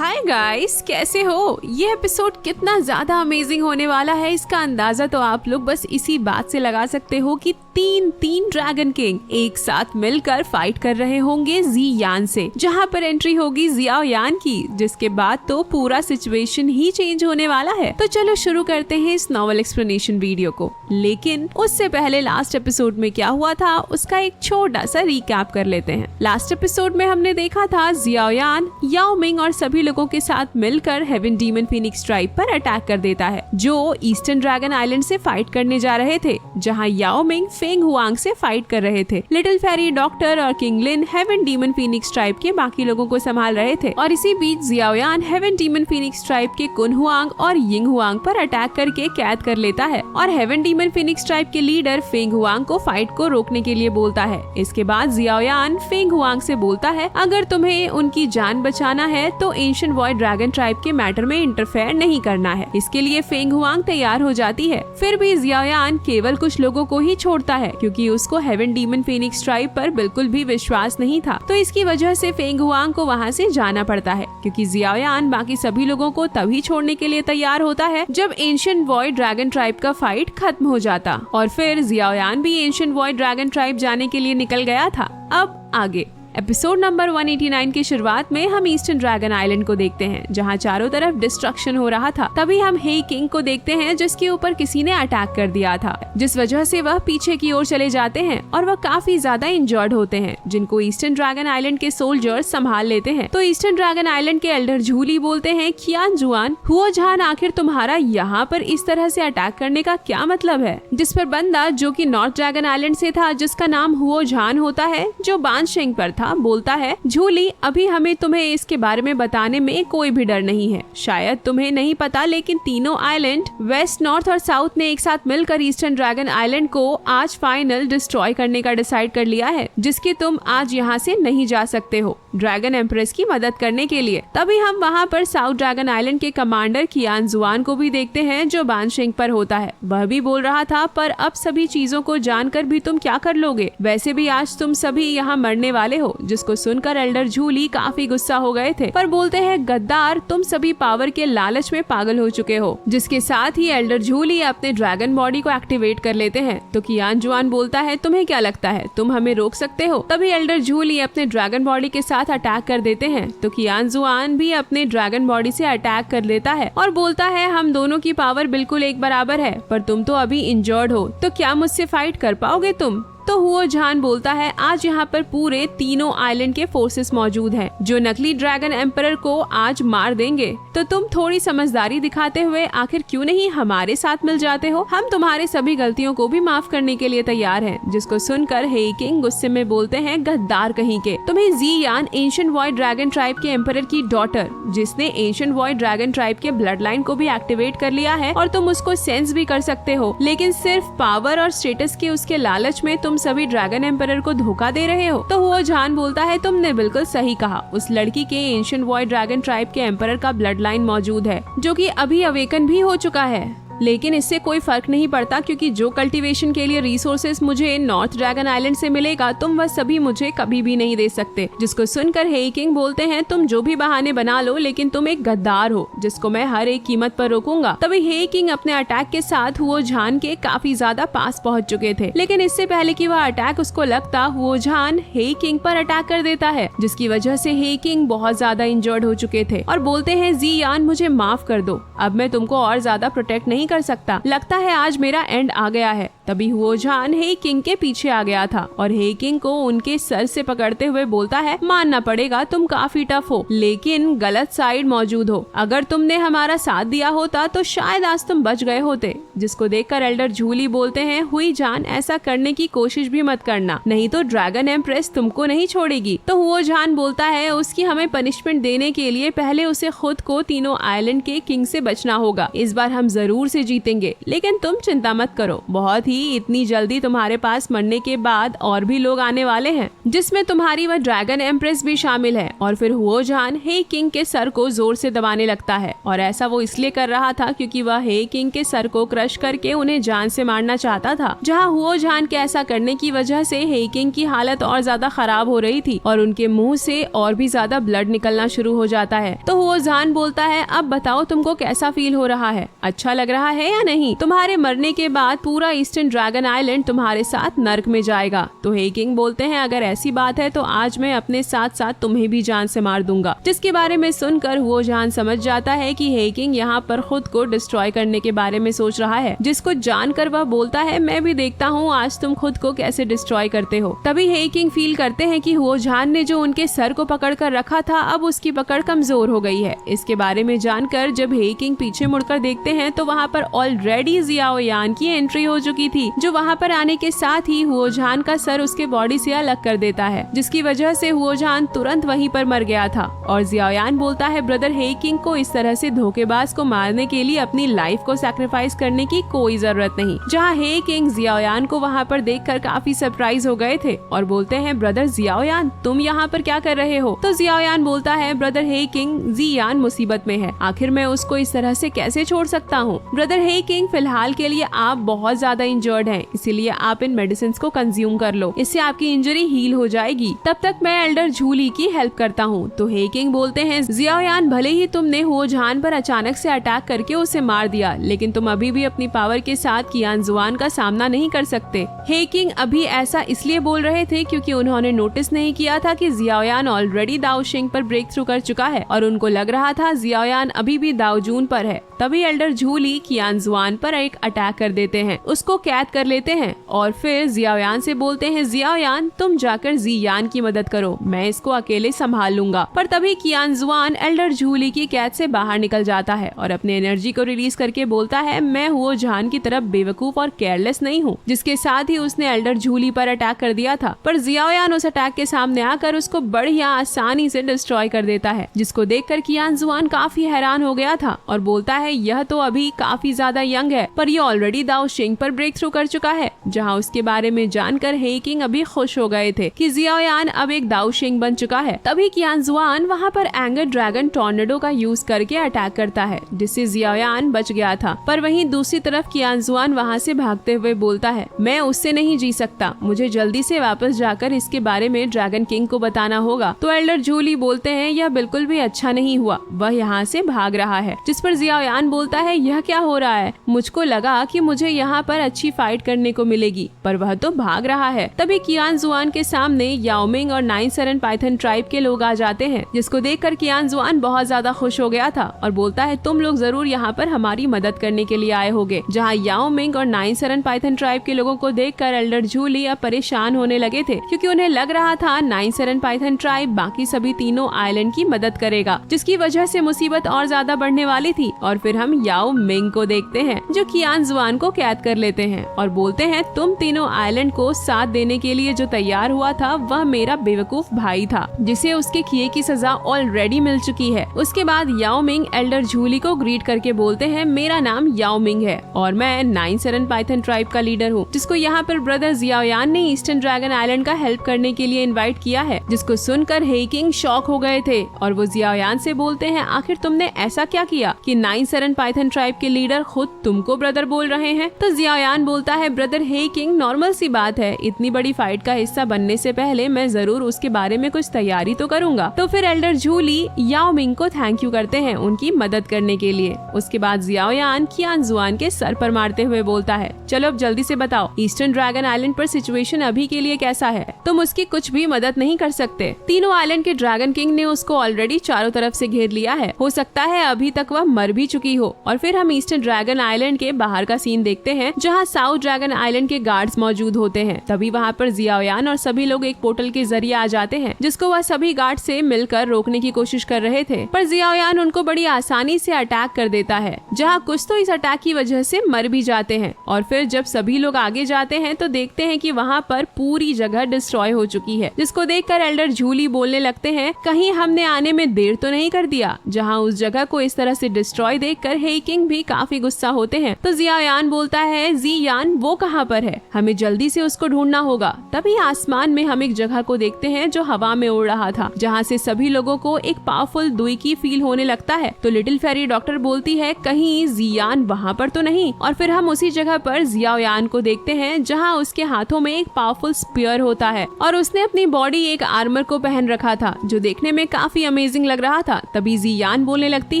Hi guys, कैसे हो? ये एपिसोड कितना ज्यादा अमेजिंग होने वाला है इसका अंदाजा तो आप लोग बस इसी बात से लगा सकते हो कि तीन ड्रैगन किंग एक साथ मिलकर फाइट कर रहे होंगे जी यान से, जहाँ पर एंट्री होगी जियाओ यान की, जिसके बाद तो पूरा सिचुएशन ही चेंज होने वाला है। तो चलो शुरू करते हैं इस नॉवल एक्सप्लेनेशन वीडियो को, लेकिन उससे पहले लास्ट एपिसोड में क्या हुआ था उसका एक छोटा सा रिकैप कर लेते हैं। लास्ट एपिसोड में हमने देखा था जियाओ यान याओ मिंग और सभी लोगों के साथ मिलकर हेवन डीमन फीनिक्स ट्राइब पर अटैक कर देता है, जो ईस्टर्न ड्रैगन आइलैंड से फाइट करने जा रहे थे, जहां याओ मिंग फेंग हुआंग से फाइट कर रहे थे। लिटिल फेरी, डॉक्टर और किंग लिन हेवन डीमन फीनिक्स ट्राइब के बाकी लोगों को संभाल रहे थे, और इसी बीच जियाओ यान हेवन डीमन फीनिक्स ट्राइब के कुन हुआंग और यिंग हुआंग पर अटैक करके कैद कर लेता है और हेवन डीमन फीनिक्स ट्राइब के लीडर फेंग हुआंग को फाइट को रोकने के लिए बोलता है। इसके बाद जियाओ यान फेंग हुआंग से बोलता है, अगर तुम्हें उनकी जान बचाना है तो एंशिएंट वॉइड ड्रैगन ट्राइब के मैटर में इंटरफेयर नहीं करना है। इसके लिए फेंग हुआंग तैयार हो जाती है। फिर भी जियाओ यान केवल कुछ लोगों को ही छोड़ता है, क्योंकि उसको हेवन डीमन फीनिक्स ट्राइब पर बिल्कुल भी विश्वास नहीं था। तो इसकी वजह से फेंग हुआंग को वहाँ से जाना पड़ता है, क्योंकि जियाओ यान बाकी सभी लोगों को तभी छोड़ने के लिए तैयार होता है जब एंशिएंट वॉइड ड्रैगन ट्राइब का फाइट खत्म हो जाता। और फिर जियाओ यान भी एंशिएंट वॉइड ड्रैगन ट्राइब जाने के लिए निकल गया था। अब आगे एपिसोड नंबर 189 की शुरुआत में हम ईस्टर्न ड्रैगन आइलैंड को देखते हैं, जहां चारों तरफ डिस्ट्रक्शन हो रहा था। तभी हम हे किंग को देखते हैं, जिसके ऊपर किसी ने अटैक कर दिया था, जिस वजह से वह पीछे की ओर चले जाते हैं और वह काफी ज्यादा इंजर्ड होते हैं, जिनको ईस्टर्न ड्रैगन आइलैंड के सोल्जर्स संभाल लेते हैं। तो ईस्टर्न ड्रैगन आइलैंड के एल्डर झूली बोलते हैं, कियान जुआन हुओ झान, आखिर तुम्हारा यहाँ पर इस तरह से अटैक करने का क्या मतलब है? जिस पर बंदा जो कि नॉर्थ ड्रैगन आइलैंड से था, जिसका नाम हुओ झान होता है, जो बानशेंग पर था, बोलता है, झूली अभी हमें तुम्हें इसके बारे में बताने में कोई भी डर नहीं है। शायद तुम्हें नहीं पता, लेकिन तीनों आइलैंड वेस्ट, नॉर्थ और साउथ ने एक साथ मिलकर ईस्टर्न ड्रैगन आइलैंड को आज फाइनल डिस्ट्रॉय करने का डिसाइड कर लिया है, जिसके तुम आज यहाँ से नहीं जा सकते हो ड्रैगन एम्प्रेस की मदद करने के लिए। तभी हम वहाँ पर साउथ ड्रैगन आइलैंड के कमांडर कियान जुआन को भी देखते हैं, जो बानशेंग पर होता है। वह भी बोल रहा था, पर अब सभी चीजों को जानकर भी तुम क्या कर लोगे? वैसे भी आज तुम सभी यहाँ मरने वाले हो। जिसको सुनकर एल्डर झूली काफी गुस्सा हो गए थे, पर बोलते हैं, गद्दार, तुम सभी पावर के लालच में पागल हो चुके हो। जिसके साथ ही एल्डर झूली अपने ड्रैगन बॉडी को एक्टिवेट कर लेते हैं। तो कियान जुआन बोलता है, तुम्हें क्या लगता है तुम हमें रोक सकते हो? तभी एल्डर झूली अपने ड्रैगन बॉडी के साथ अटैक कर देते हैं। तो कियान जुआन भी अपने ड्रैगन बॉडी से अटैक कर लेता है और बोलता है, हम दोनों की पावर बिल्कुल एक बराबर है, पर तुम तो अभी इंजर्ड हो, तो क्या मुझसे फाइट कर पाओगे तुम? तो हुओ झान बोलता है, आज यहाँ पर पूरे तीनों आइलैंड के फोर्सेस मौजूद हैं, जो नकली ड्रैगन एम्परर को आज मार देंगे। तो तुम थोड़ी समझदारी दिखाते हुए आखिर क्यों नहीं हमारे साथ मिल जाते हो? हम तुम्हारे सभी गलतियों को भी माफ करने के लिए तैयार हैं। जिसको सुनकर हे किंग गुस्से में बोलते हैं, गद्दार कहीं के, तुम्हें जी यान एंशिएंट वॉइड ड्रैगन ट्राइब के एम्परर की डॉटर, जिसने एंशिएंट वॉइड ड्रैगन ट्राइब के ब्लड लाइन को भी एक्टिवेट कर लिया है और तुम उसको सेंस भी कर सकते हो, लेकिन सिर्फ पावर और स्टेटस के उसके लालच में तुम सभी ड्रैगन एम्परर को धोखा दे रहे हो। तो हुओ झान बोलता है, तुमने बिल्कुल सही कहा, उस लड़की के एंशिएंट वॉइड ड्रैगन ट्राइब के एम्परर का ब्लड लाइन मौजूद है, जो कि अभी अवेकन भी हो चुका है। लेकिन इससे कोई फर्क नहीं पड़ता, क्योंकि जो कल्टीवेशन के लिए रिसोर्सेस मुझे नॉर्थ ड्रैगन आइलैंड से मिलेगा, तुम वह सभी मुझे कभी भी नहीं दे सकते। जिसको सुनकर हे किंग बोलते हैं, तुम जो भी बहाने बना लो, लेकिन तुम एक गद्दार हो, जिसको मैं हर एक कीमत पर रोकूंगा। तभी हे किंग अपने अटैक के साथ हुओ झान के काफी ज्यादा पास पहुंच चुके थे, लेकिन इससे पहले कि वह अटैक उसको लगता, हुओ झान हे किंग पर अटैक कर देता है, जिसकी वजह से हे किंग बहुत ज्यादा इंजर्ड हो चुके थे और बोलते हैं, जी यान मुझे माफ कर दो, अब मैं तुमको और ज्यादा प्रोटेक्ट नहीं कर सकता, लगता है आज मेरा एंड आ गया है। तभी हुओ झान हे किंग के पीछे आ गया था और हे किंग को उनके सर से पकड़ते हुए बोलता है, मानना पड़ेगा तुम काफी टफ हो, लेकिन गलत साइड मौजूद हो। अगर तुमने हमारा साथ दिया होता तो शायद आज तुम बच गए होते। जिसको देखकर एल्डर झूली बोलते हैं, हुई जान, ऐसा करने की कोशिश भी मत करना, नहीं तो ड्रैगन एम्प्रेस तुमको नहीं छोड़ेगी। तो हुओ झान बोलता है, उसकी हमें पनिशमेंट देने के लिए पहले उसे खुद को तीनों आइलैंड के किंग से बचना होगा। इस बार हम जरूर से जीतेंगे, लेकिन तुम चिंता मत करो, बहुत ही इतनी जल्दी तुम्हारे पास मरने के बाद और भी लोग आने वाले हैं, जिसमें तुम्हारी वह ड्रैगन एम्प्रेस भी शामिल है। और फिर हुओ जान हे किंग के सर को जोर से दबाने लगता है, और ऐसा वो इसलिए कर रहा था क्योंकि वह हे किंग के सर को क्रश करके उन्हें जान से मारना चाहता था। जहाँ हुओ जान के ऐसा करने की वजह से हे किंग की हालत और ज्यादा खराब हो रही थी और उनके मुंह से और भी ज्यादा ब्लड निकलना शुरू हो जाता है। तो हुओ जान बोलता है, अब बताओ तुमको कैसा फील हो रहा है, अच्छा लग रहा है या नहीं? तुम्हारे मरने के बाद पूरा ईस्टर्न ड्रैगन आइलैंड तुम्हारे साथ नर्क में जाएगा। तो हे किंग बोलते हैं, अगर ऐसी बात है तो आज मैं अपने साथ साथ तुम्हें भी जान से मार दूंगा। जिसके बारे में सुनकर हुओ जान समझ जाता है कि हे किंग यहाँ पर खुद को डिस्ट्रॉय करने के बारे में सोच रहा है, जिसको जानकर वह बोलता है, मैं भी देखता हूँ आज तुम खुद को कैसे डिस्ट्रॉय करते हो। तभी हे किंग फील करते हैं कि हुओ जान ने जो उनके सर को पकड़ कर रखा था अब उसकी पकड़ कमजोर हो गई है। इसके बारे में जानकर जब हे किंग पीछे मुड़कर देखते हैं तो वहाँ पर ऑलरेडी जियाओ यान की एंट्री हो चुकी थी, जो वहाँ पर आने के साथ ही हुओ जान का सर उसके बॉडी से अलग कर देता है, जिसकी वजह से हुओ जान तुरंत वहीं पर मर गया था। और जियाओ यान बोलता है, ब्रदर हे किंग को इस तरह से धोखेबाज को मारने के लिए अपनी लाइफ को सैक्रिफाइस करने की कोई जरूरत नहीं। जहाँ हे किंग जियाओ यान को वहाँ पर देखकर काफी सरप्राइज हो गए थे और बोलते हैं, ब्रदर जियाओ यान तुम यहाँ पर क्या कर रहे हो? तो जियाओ यान बोलता है, ब्रदर हे किंग जी यान मुसीबत में है, आखिर मैं उसको इस तरह से कैसे छोड़ सकता हूँ? ब्रदर हे किंग फिलहाल के लिए आप बहुत ज्यादा इंजर्ड हैं, इसीलिए आप इन मेडिसिन को कंज्यूम कर लो, इससे आपकी इंजरी हील हो जाएगी। तब तक मैं एल्डर झूली की हेल्प करता हूँ। तो हे किंग बोलते हैं, जियाओ यान भले ही तुमने हुओ जान पर अचानक से अटैक करके उसे मार दिया, लेकिन तुम अभी भी अपनी पावर के साथ कियान जुआन का सामना नहीं कर सकते। हे किंग अभी ऐसा इसलिए बोल रहे थे क्योंकि उन्होंने नोटिस नहीं किया था कि जियाओ यान ऑलरेडी दाओ शिंग पर ब्रेक थ्रू कर चुका है और उनको लग रहा था जियाओ यान अभी भी दाओ जून पर है। तभी एल्डर झूली कियान जुआन पर एक अटैक कर देते हैं, उसको कैद कर लेते हैं और फिर जियाओ यान से बोलते हैं, जियाओ यान तुम जाकर जी यान की मदद करो, मैं इसको अकेले संभाल लूंगा। पर तभी कियान जुआन एल्डर झूली की कैद से बाहर निकल जाता है और अपने एनर्जी को रिलीज करके बोलता है, मैं हुओ जान की तरफ बेवकूफ और केयरलेस नहीं हूँ, जिसके साथ ही उसने एल्डर झूली पर अटैक कर दिया था। पर जियाओ यान उस अटैक के सामने आकर उसको बढ़िया आसानी से डिस्ट्रॉय कर देता है, जिसको देखकर कियान जुआन काफी हैरान हो गया था और बोलता है, यह तो अभी काफी ज्यादा यंग है पर ये ऑलरेडी दाओ शिंग पर ब्रेक थ्रू कर चुका है। जहाँ उसके बारे में जानकर हे किंग अभी खुश हो गए थे कि जियाओ यान अब एक दाओ शिंग बन चुका है। तभी कियान जुआन वहाँ पर एंगर ड्रैगन टॉर्नेडो का यूज करके अटैक करता है, जिससे जियाओ यान बच गया था। पर वहीं दूसरी तरफ कियान जुआन वहाँ से भागते हुए बोलता है, मैं उससे नहीं जी सकता, मुझे जल्दी से वापस जाकर इसके बारे में ड्रैगन किंग को बताना होगा। तो एल्डर झूली बोलते हैं, यह बिल्कुल भी अच्छा नहीं हुआ, वह यहाँ से भाग रहा है। जिस पर जियाओ यान बोलता है, यह क्या हो रहा है? मुझको लगा कि मुझे यहाँ पर अच्छी फाइट करने को मिलेगी, पर वह तो भाग रहा है। तभी कियान जुआन के सामने याओ मिंग और 9 सरन पाइथन ट्राइब के लोग आ जाते हैं, जिसको देखकर कियान जुआन बहुत ज्यादा खुश हो गया था और बोलता है, तुम लोग जरूर यहाँ पर हमारी मदद करने के लिए आए होगे। जहाँ याओ मिंग और 9 सरन पाइथन ट्राइब के लोगों को देखकर एल्डर झूली अब परेशान होने लगे थे, क्योंकि उन्हें लग रहा था 9 सरन पाइथन ट्राइब बाकी सभी तीनों आइलैंड की मदद करेगा, जिसकी वजह से मुसीबत और ज्यादा बढ़ने वाली थी। और फिर हम याओ मिंग को देखते हैं जो कियान जुआन को कैद कर लेते हैं और बोलते हैं, तुम तीनों आइलैंड को साथ देने के लिए जो तैयार हुआ था वह मेरा बेवकूफ भाई था, जिसे उसके किए की सजा ऑलरेडी मिल चुकी है। उसके बाद याओ मिंग एल्डर झूली को ग्रीट करके बोलते हैं, मेरा नाम याओ मिंग है और मैं 9 सरन पाइथन ट्राइब का लीडर हूँ, जिसको यहाँ पर ब्रदर जियाओ यान ने ईस्टर्न ड्रैगन आइलैंड का हेल्प करने के लिए इन्वाइट किया है। जिसको सुनकर हे किंग शॉक हो गए थे और वो जियाओ यान से बोलते हैं, आखिर तुमने ऐसा क्या किया कि 9 सरन पाइथन ट्राइब के लीडर खुद तुमको ब्रदर बोल रहे हैं? तो जियाओ यान बोलता है, ब्रदर हे किंग नॉर्मल सी बात है, इतनी बड़ी फाइट का हिस्सा बनने से पहले मैं जरूर उसके बारे में कुछ तैयारी तो करूंगा। तो फिर एल्डर झूली याओ मिंग को थैंक यू करते हैं उनकी मदद करने के लिए। उसके बाद जियाओ यान कियान जुआन के सर पर मारते हुए बोलता है, चलो अब जल्दी से बताओ ईस्टर्न ड्रैगन आइलैंड पर सिचुएशन अभी के लिए कैसा है? तुम उसकी कुछ भी मदद नहीं कर सकते। तीनों आइलैंड के ड्रैगन किंग ने उसको ऑलरेडी चारों तरफ से घेर लिया है, हो सकता है अभी तक वह मर भी चुकी हो। और फिर हम ईस्टर्न ड्रैगन आइलैंड के बाहर का सीन देखते हैं, जहाँ साउथ ड्रैगन आइलैंड के गार्ड्स मौजूद होते हैं। तभी वहाँ पर जियाओ यान और सभी लोग एक पोर्टल के जरिए आ जाते हैं, जिसको वह सभी गार्ड से मिलकर रोकने की कोशिश कर रहे थे, पर जियाओ यान उनको बड़ी आसानी से अटैक कर देता है, जहाँ कुछ तो इस अटैक की वजह से मर भी जाते हैं। और फिर जब सभी लोग आगे जाते हैं तो देखते हैं कि वहाँ पर पूरी जगह डिस्ट्रॉय हो चुकी है, जिसको देखकर एल्डर झूली बोलने लगते हैं, कहीं हमने आने में देर तो नहीं कर दिया। जहाँ उस जगह को इस तरह से डिस्ट्रॉय देखकर हे किंग भी काफी गुस्सा होते हैं। तो जियाओ यान बोलता है, जी जियान वो कहाँ पर है, हमें जल्दी से उसको ढूंढना होगा। तभी आसमान में हम एक जगह को देखते हैं जो हवा में उड़ रहा था, जहाँ से सभी लोगों को एक पावरफुल दुई की फील होने लगता है। तो लिटिल फेरी डॉक्टर बोलती है कहीं जियान वहाँ पर तो नहीं, और फिर हम उसी जगह पर जियाओयान को देखते हैं जहाँ उसके हाथों में एक पावरफुल स्पीयर होता है और उसने अपनी बॉडी एक आर्मर को पहन रखा था जो देखने में काफी अमेजिंग लग रहा था। तभी जियान बोलने लगती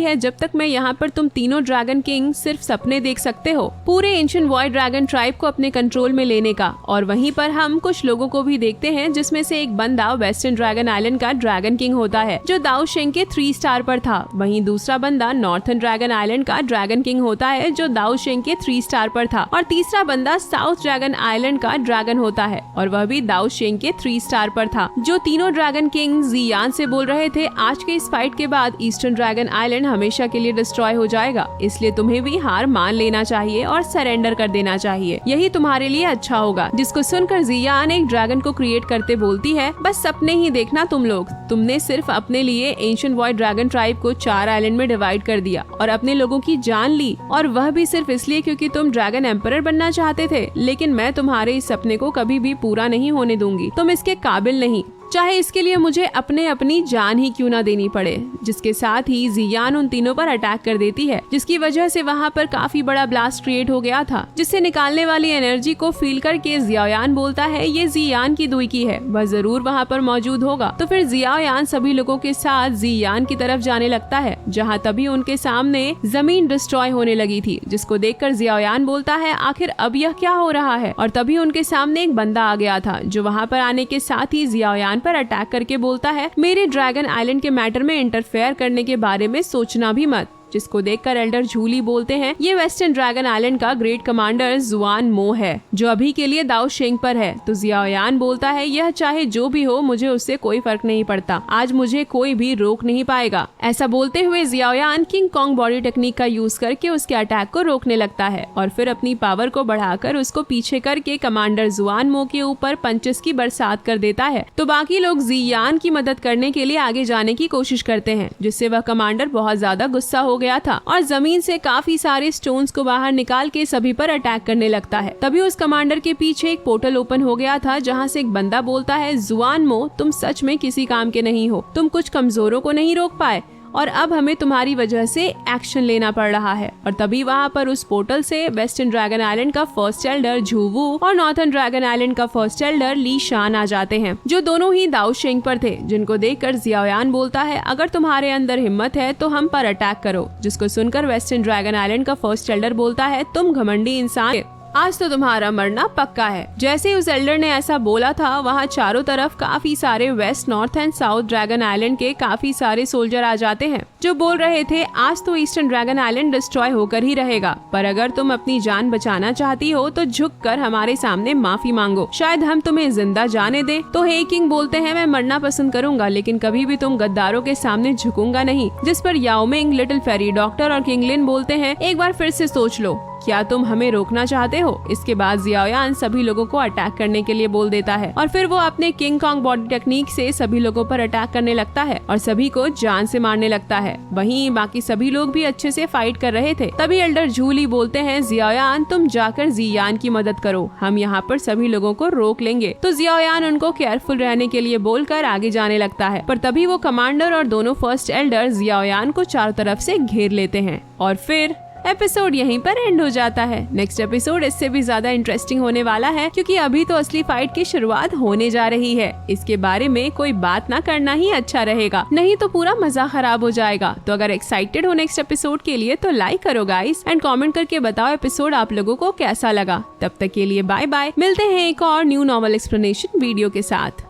है जब तक मैं यहाँ पर तुम तीनों ड्रैगन किंग सिर्फ सपने देख सकते हो पूरे एंशिएंट वॉइड ड्रैगन ट्राइब को अपने कंट्रोल में लेने का। और वहीं पर हम कुछ लोगों को भी देखते हैं जिसमें से एक बंदा वेस्टर्न ड्रैगन आइलैंड का ड्रैगन किंग होता है जो दाओ शेंग के 3 स्टार पर था। वहीं दूसरा बंदा नॉर्थर्न ड्रैगन आइलैंड का ड्रैगन किंग होता है जो दाओ शेंग के 3 स्टार पर था। और तीसरा बंदा साउथ ड्रैगन आइलैंड का ड्रैगन होता है और वह भी दाओ शेंग के 3 स्टार पर था। जो तीनों ड्रैगन किंग जियान से बोल रहे थे आज के इस फाइट के बाद ईस्टर्न ड्रैगन आइलैंड हमेशा के लिए डिस्ट्रॉय हो जाएगा, इसलिए तुम्हें भी हार मान लेना चाहिए और सरेंडर कर देना चाहिए, यही तुम्हारे लिए अच्छा होगा। जिसको सुनकर जियान एक ड्रैगन को क्रिएट करते बोलती है बस सपने ही देखना तुम लोग, तुमने सिर्फ अपने लिए एंशिएंट वॉइड ड्रैगन ट्राइब को 4 आइलैंड में डिवाइड कर दिया और अपने लोगों की जान ली, और वह भी सिर्फ इसलिए क्योंकि तुम ड्रैगन एम्परर बनना चाहते थे। लेकिन मैं तुम्हारे इस सपने को कभी भी पूरा नहीं होने दूंगी, तुम इसके काबिल नहीं, चाहे इसके लिए मुझे अपनी जान ही क्यों ना देनी पड़े। जिसके साथ ही जियान उन तीनों पर अटैक कर देती है जिसकी वजह से वहाँ पर काफी बड़ा ब्लास्ट क्रिएट हो गया था, जिससे निकालने वाली एनर्जी को फील करके जियाओयान बोलता है ये जियान की दुई की है, वह जरूर वहाँ पर मौजूद होगा। तो फिर जियाओयान सभी लोगों के साथ जियान की तरफ जाने लगता है जहाँ तभी उनके सामने जमीन डिस्ट्रॉय होने लगी थी, जिसको देखकर जियाओयान बोलता है आखिर अब यह क्या हो रहा है। और तभी उनके सामने एक बंदा आ गया था जो वहाँ पर आने के साथ ही जियाओयान पर अटैक करके बोलता है मेरे ड्रैगन आइलैंड के मैटर में इंटरफेयर करने के बारे में सोचना भी मत। जिसको देखकर एल्डर झूली बोलते हैं ये वेस्टर्न ड्रैगन आइलैंड का ग्रेट कमांडर जुआन मो है जो अभी के लिए दाओ शेंग पर है। तो जियाओयान बोलता है यह चाहे जो भी हो मुझे उससे कोई फर्क नहीं पड़ता, आज मुझे कोई भी रोक नहीं पाएगा। ऐसा बोलते हुए Xiaoyan king Kong body technique का यूज करके उसके अटैक को रोकने लगता है और फिर अपनी पावर को बढ़ाकर उसको पीछे करके कमांडर जुआन मो के ऊपर पंचेस की बरसात कर देता है। तो बाकी लोग जियान की मदद करने के लिए आगे जाने की कोशिश करते हैं जिससे वह कमांडर बहुत ज्यादा गुस्सा हो गया था और जमीन से काफी सारे स्टोन्स को बाहर निकाल के सभी पर अटैक करने लगता है। तभी उस कमांडर के पीछे एक पोर्टल ओपन हो गया था जहां से एक बंदा बोलता है जुआन मो तुम सच में किसी काम के नहीं हो, तुम कुछ कमजोरों को नहीं रोक पाए और अब हमें तुम्हारी वजह से एक्शन लेना पड़ रहा है। और तभी वहाँ पर उस पोर्टल से वेस्टर्न ड्रैगन आइलैंड का फर्स्ट एल्डर झूवू और नॉर्थर्न ड्रैगन आइलैंड का फर्स्ट एल्डर ली शान आ जाते हैं जो दोनों ही दाओ शेंग पर थे। जिनको देखकर जियाओयान बोलता है अगर तुम्हारे अंदर हिम्मत है तो हम पर अटैक करो। जिसको सुनकर वेस्टर्न ड्रैगन आइलैंड का फर्स्ट एल्डर बोलता है तुम घमंडी इंसान, आज तो तुम्हारा मरना पक्का है। जैसे ही उस एल्डर ने ऐसा बोला था वहाँ चारों तरफ काफी सारे west north and south dragon island के काफी सारे सोल्जर आ जाते हैं जो बोल रहे थे आज तो ईस्टर्न ड्रैगन आइलैंड डिस्ट्रॉय होकर ही रहेगा, पर अगर तुम अपनी जान बचाना चाहती हो तो झुककर हमारे सामने माफी मांगो, शायद हम तुम्हें जिंदा जाने दे। तो हे किंग बोलते हैं मैं मरना पसंद करूंगा लेकिन कभी भी तुम गद्दारों के सामने झुकूंगा नहीं। जिस पर याओमिंग, लिटिल फेरी डॉक्टर और किंगलिन बोलते हैं एक बार फिर से सोच लो, क्या तुम हमें रोकना चाहते हो। इसके बाद जियाओयान सभी लोगों को अटैक करने के लिए बोल देता है और फिर वो अपने किंग कॉन्ग बॉडी टेक्निक से सभी लोगों पर अटैक करने लगता है और सभी को जान से मारने लगता है। वहीं बाकी सभी लोग भी अच्छे से फाइट कर रहे थे। तभी एल्डर झूली बोलते हैं जियाओयान तुम जाकर जियान की मदद करो, हम यहाँ पर सभी लोगों को रोक लेंगे। तो जियाओयान उनको केयरफुल रहने के लिए बोलकर आगे जाने लगता है, पर तभी वो कमांडर और दोनों फर्स्ट एल्डर जियाओयान को चारों तरफ से घेर लेते हैं और फिर एपिसोड यहीं पर एंड हो जाता है। नेक्स्ट एपिसोड इससे भी ज्यादा इंटरेस्टिंग होने वाला है क्योंकि अभी तो असली फाइट की शुरुआत होने जा रही है। इसके बारे में कोई बात ना करना ही अच्छा रहेगा, नहीं तो पूरा मजा खराब हो जाएगा। तो अगर एक्साइटेड हो नेक्स्ट एपिसोड के लिए तो लाइक करो गाइस एंड कमेंट करके बताओ एपिसोड आप लोगों को कैसा लगा। तब तक के लिए बाय बाय, मिलते हैं एक और न्यू नॉवल एक्सप्लेनेशन वीडियो के साथ।